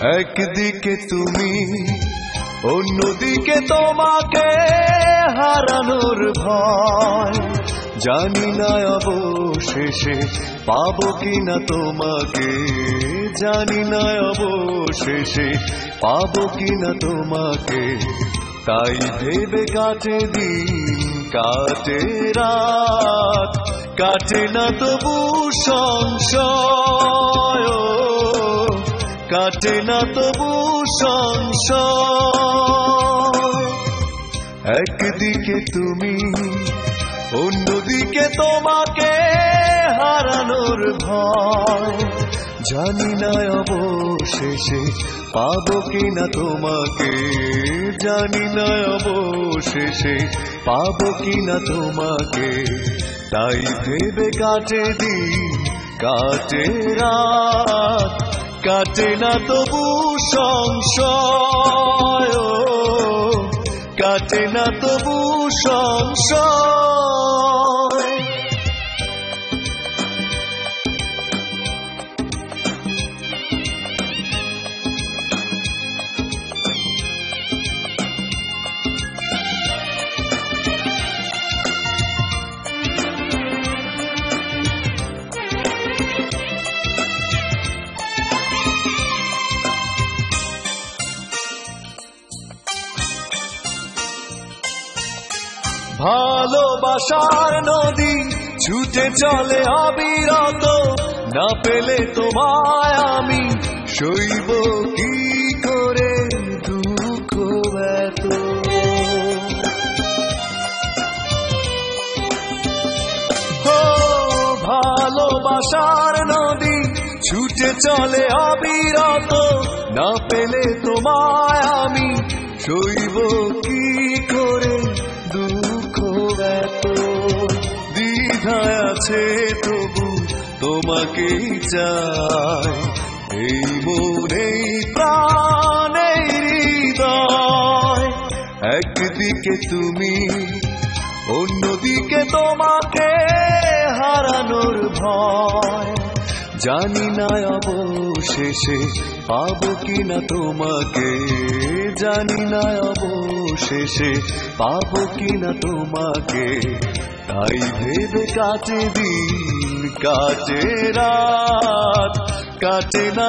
একদিকে তুমি, অন্যদিকে তোমাকে হারানোর ভয়। জানি না অবশেষে পাবো কিনা তোমাকে, জানি না অবশেষে পাবো কিনা তোমাকে। তাই ভেবে কাটে দিন, কাটে রাত, কাটে না তবু সংশয়, কাটে না তবু সংশয়। একদিকে তুমি, অন্যদিকে তোমাকে হারানোর ভয়। জানি না অবশেষে পাবো কিনা তোমাকে, জানি না অবশেষে পাবো কিনা তোমাকে। তাই ভেবে কাটে দিন, কাটে রাত, কাটে না তবু সংশয়, কাটে না তবু সংশয়। ভালোবাসার নদী ছুটে চলে অবিরত, না পেলে তোমায় আমি সইব কি করে দুঃখ এত। ভালোবাসার নদী ছুটে চলে অবিরত, না পেলে তোমায় আমি সইব কি করে দুঃখ এত। দ্বিধায় আছে তবু তোমাকেই চাই, এই মনে প্রাণে হৃদয়। একদিকে তুমি, অন্যদিকে তোমাকে হারানোর ভয়। জানি না অবশেষে পাবো কিনা তোমাকে, জানি না অবশেষে পাবো কিনা তোমাকে। তাই ভেবে কাটে দিন, কাটে রাত, কাটে না